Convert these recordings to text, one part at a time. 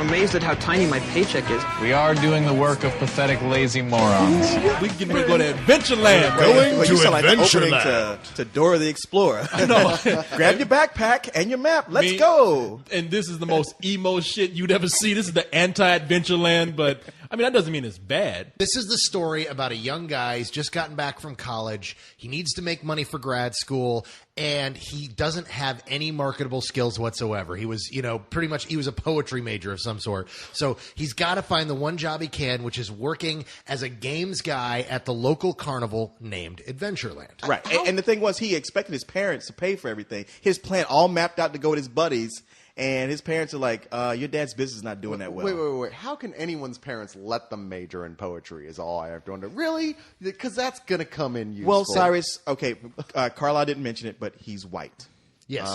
I'm amazed at how tiny my paycheck is. We are doing the work of pathetic, lazy morons. We can get ready to go to Adventureland. Going to Adventureland. To Dora the Explorer. I know. Grab your backpack and your map. Let's go. And this is the most emo shit you'd ever see. This is the anti-Adventureland, but I mean, that doesn't mean it's bad. This is the story about a young guy who's just gotten back from college. He needs to make money for grad school, and he doesn't have any marketable skills whatsoever. He was, pretty much he was a poetry major of some sort. So he's got to find the one job he can, which is working as a games guy at the local carnival named Adventureland. Right. And the thing was, he expected his parents to pay for everything. His plan all mapped out to go with his buddies. And his parents are like, your dad's business is not doing that well. Wait. How can anyone's parents let them major in poetry is all I have to wonder. Really? Because that's going to come in useful. Well, Cyrus, okay, Carlisle didn't mention it, but he's white. Yes.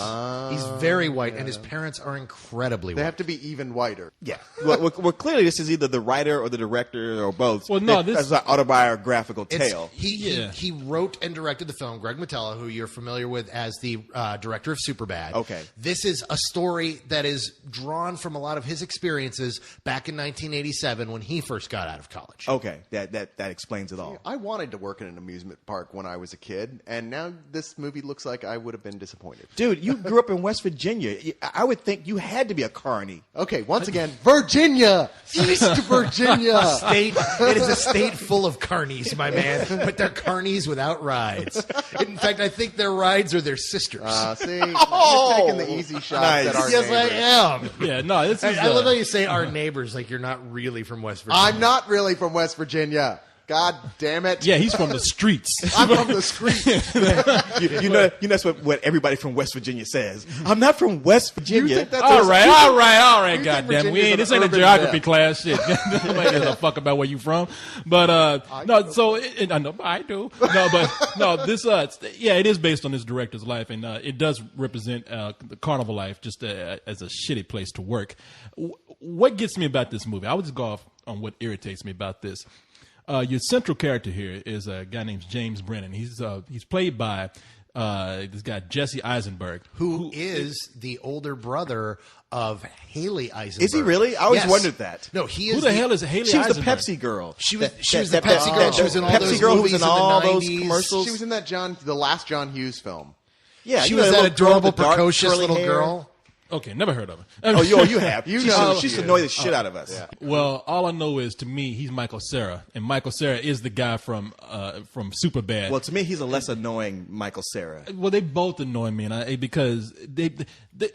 He's very white, and his parents are incredibly white. They have to be even whiter. Yeah. well, clearly this is either the writer or the director or both. Well, no, that's an autobiographical tale. He wrote and directed the film. Greg Matella, who you're familiar with as the director of Superbad. Okay. This is a story that is drawn from a lot of his experiences back in 1987 when he first got out of college. Okay. That explains it all. See, I wanted to work in an amusement park when I was a kid, and now this movie looks like I would have been disappointed. Dude, you grew up in West Virginia. I would think you had to be a carny. Okay, once again, Virginia! East Virginia! It is a state full of carnies, my man. But they're carnies without rides. In fact, I think their rides are their sisters. See? You're taking the easy shots Nice. at our Yes, neighbors. I am. Yeah, no, this is. I love how you say our neighbors like you're not really from West Virginia. I'm not really from West Virginia. God damn it. Yeah, he's from the streets. I'm from the street. you know that's what everybody from West Virginia says. I'm not from West Virginia. You think that's All right, you think goddamn. Virginia's This an ain't a urban geography myth? class shit. Nobody gives a fuck about where you from. But no, so I know I do. No, but no, this it is based on this director's life, and it does represent the carnival life just as a shitty place to work. What gets me about this movie? I would just go off on what irritates me about this. Your central character here is a guy named James Brennan. He's played by this guy Jesse Eisenberg, who is the older brother of Haley Eisenberg. Is he really? I always wondered that. No, he is. Who the hell is Haley She was the Eisenberg? Pepsi girl. She was the Pepsi girl. She was in all Pepsi those girl who movies was in in the all those 90s. commercials. She was in that the last John Hughes film. Yeah, She you was know, that little girl adorable, with the dark, precocious curly little hair. girl. Okay, never heard of her. Oh, you have. You She know. used to annoy the shit out of us. Yeah. Well, all I know is to me he's Michael Cera, and Michael Cera is the guy from Superbad. Well, to me, he's a less annoying Michael Cera. Well, they both annoy me, and because they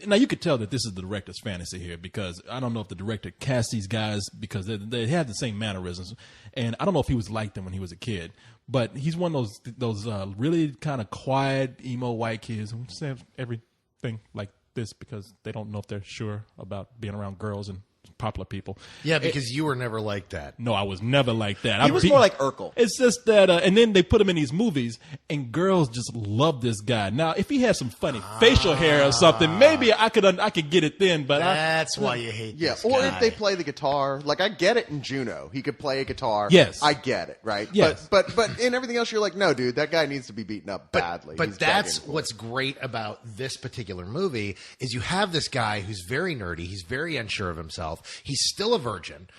now you could tell that this is the director's fantasy here, because I don't know if the director cast these guys because they have the same mannerisms, and I don't know if he was like them when he was a kid, but he's one of those really kind of quiet emo white kids who say everything like this because they don't know if they're sure about being around girls and popular people. Yeah, because you were never like that. No, I was never like that. He was more like Urkel. It's just that, and then they put him in these movies, and girls just love this guy. Now, if he had some funny facial hair or something, maybe I could get it then. But That's why you hate this or guy. if they play the guitar, like I get it in Juno, he could play a guitar. Yes. I get it, right? Yes. But in everything else, you're like, no, dude, that guy needs to be beaten up badly. But He's that's begging for what's great about this particular movie is you have this guy who's very nerdy. He's very unsure of himself. He's still a virgin.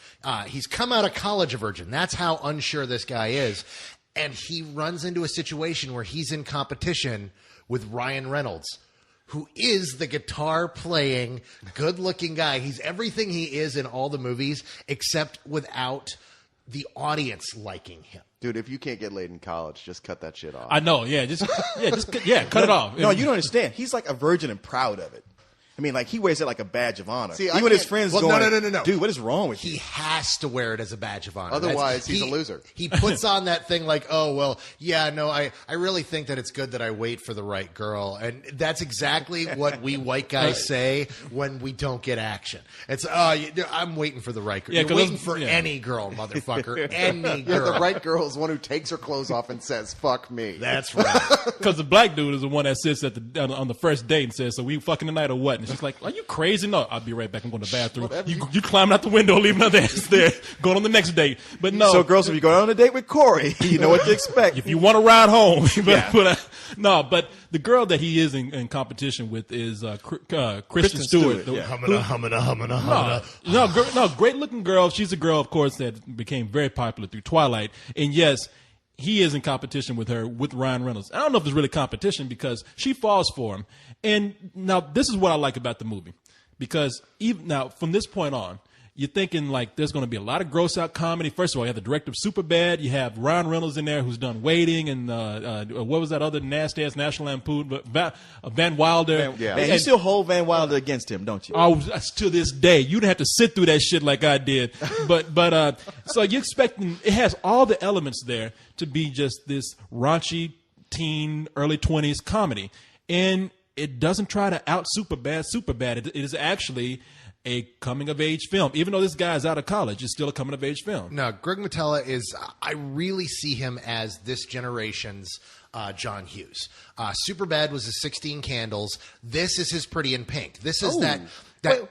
He's come out of college a virgin. That's how unsure this guy is. And he runs into a situation where he's in competition with Ryan Reynolds, who is the guitar-playing, good-looking guy. He's everything he is in all the movies, except without the audience liking him. Dude, if you can't get laid in college, just cut that shit off. I know, cut it off. No, you don't understand. He's like a virgin and proud of it. I mean, like, he wears it like a badge of honor. See, even his friends Well, going, no. dude, what is wrong with He you? has to wear it as a badge of honor. Otherwise, he's a loser. He puts on that thing like, oh, well, yeah, no, I really think that it's good that I wait for the right girl. And that's exactly what we white guys say when we don't get action. It's, I'm waiting for the right girl. Yeah, You're 'cause waiting those- for yeah. any girl, motherfucker. Any Yeah, girl. the right girl is one who takes her clothes off and says, fuck me. That's right. Because the black dude is the one that sits on the first date and says, "So we fucking tonight or what?" And she's like, "Are you crazy? No, I'll be right back. I'm going to the bathroom." You climbing out the window, leaving her ass there, going on the next date. But no. So, girls, if you go on a date with Corey, you know what to expect. If you want to ride home, No, but the girl that he is in competition with is Kristen Stewart. No, great looking girl. She's a girl, of course, that became very popular through Twilight. And yes, he is in competition with her, with Ryan Reynolds. I don't know if it's really competition because she falls for him. And now this is what I like about the movie. Because even now, from this point on, you're thinking like there's going to be a lot of gross out comedy. First of all, you have the director of Superbad. You have Ryan Reynolds in there who's done Waiting and what was that other nasty ass National Lampoon? But Van Wilder. And you still hold Van Wilder against him, don't you? Oh, to this day, you'd have to sit through that shit like I did. But so you're expecting it has all the elements there to be just this raunchy teen early 20s comedy, and it doesn't try to out Superbad. It is actually a coming-of-age film. Even though this guy is out of college, it's still a coming-of-age film. No, Greg Motella is, I really see him as this generation's John Hughes. Superbad was his 16 Candles. This is his Pretty in Pink. This is that.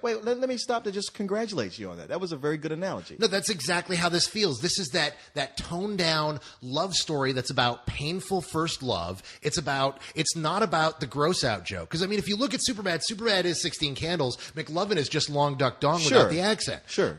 Wait, let me stop to just congratulate you on that. That was a very good analogy. No, that's exactly how this feels. This is that toned-down love story that's about painful first love. It's not about the gross-out joke. Because, I mean, if you look at Superbad is 16 Candles. McLovin is just Long Duck Dong without the accent. Sure.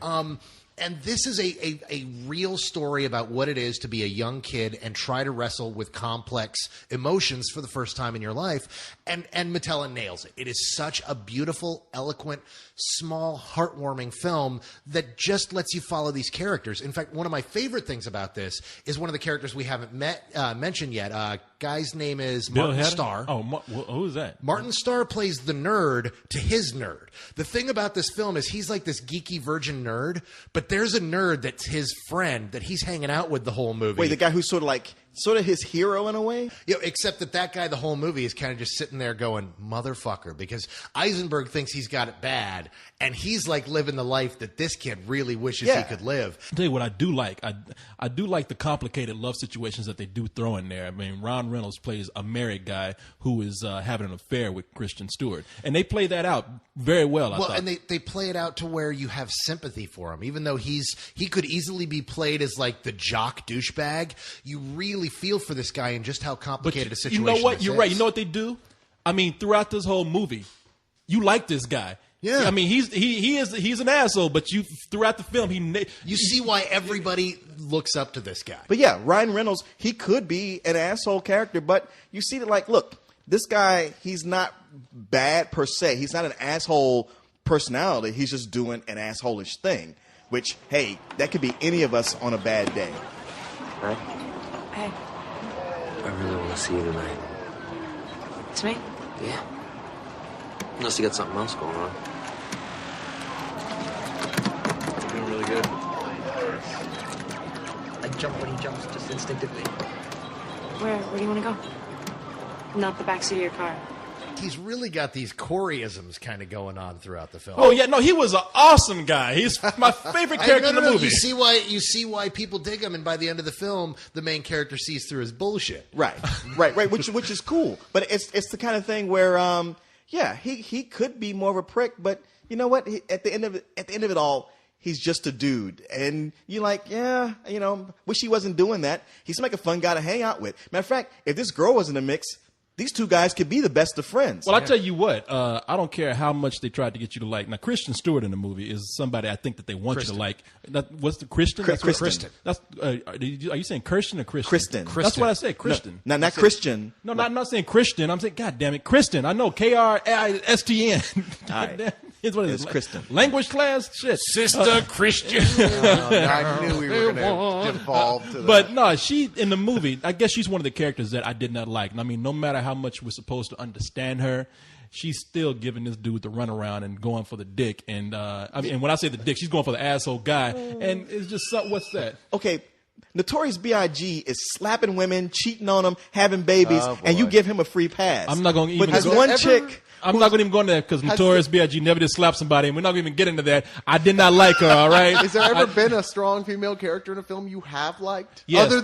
And this is a real story about what it is to be a young kid and try to wrestle with complex emotions for the first time in your life. And Motella nails it. It is such a beautiful, eloquent, small, heartwarming film that just lets you follow these characters. In fact, one of my favorite things about this is one of the characters we haven't mentioned yet. Guy's name is Martin Starr. Oh, who is that? Martin Starr plays the nerd to his nerd. The thing about this film is he's like this geeky virgin nerd, but there's a nerd that's his friend that he's hanging out with the whole movie. Wait, the guy who's sort of his hero in a way? You know, except that guy the whole movie is kind of just sitting there going, motherfucker, because Eisenberg thinks he's got it bad, and he's like living the life that this kid really wishes he could live. I'll tell you what I do like. I do like the complicated love situations that they do throw in there. I mean, Ron Reynolds plays a married guy who is having an affair with Kristen Stewart, and they play that out very well. I thought. And they play it out to where you have sympathy for him, even though he could easily be played as like the jock douchebag. You really feel for this guy and just how complicated a situation. You know what? You're right. You know what they do? I mean, throughout this whole movie, you like this guy. Yeah. I mean, he's an asshole, but throughout the film you see why everybody looks up to this guy. But yeah, Ryan Reynolds, he could be an asshole character, but you see that like, look, this guy, he's not bad per se. He's not an asshole personality. He's just doing an asshole-ish thing, which, hey, that could be any of us on a bad day. Right? Hey. I really want to see you tonight. It's me? Yeah. Unless you got something else going on. You're doing really good. I jump when he jumps, just instinctively. Where do you want to go? Not the backseat of your car. He's really got these Coreyisms kind of going on throughout the film. Oh yeah, no, he was an awesome guy. He's my favorite character in the movie. You see why people dig him, and by the end of the film, the main character sees through his bullshit. Right, which is cool. But it's the kind of thing where, he could be more of a prick, but you know what? At the end of it all, he's just a dude, and you're like, wish he wasn't doing that. He seemed like a fun guy to hang out with. Matter of fact, if this girl was in the mix, these two guys could be the best of friends. Well, I tell you what, I don't care how much they tried to get you to like. Now, Kristen Stewart in the movie is somebody I think that they want you to like. What's the Christian? Kristen. That's are you saying Kirsten or Kristen? Kristen. That's what I said, Kristen. No, not Christian. No, I'm not saying Christian. I'm saying, God damn it, Kristen. I know Kristn. All right. It's Kristen. Language class? Shit. Sister Christian. I knew we were going to devolve to that. But no, she, in the movie, I guess she's one of the characters that I did not like. I mean, no matter how much we're supposed to understand her, she's still giving this dude the runaround and going for the dick. And and when I say the dick, she's going for the asshole guy. And it's just, what's that? Okay, Notorious B.I.G. is slapping women, cheating on them, having babies, and you give him a free pass. I'm not going to even But there's one chick. I'm not going to even go into that because Notorious B.I.G. never did slap somebody, and we're not going to even get into that. I did not like her, all right? Has there ever been a strong female character in a film you have liked? Yes. Other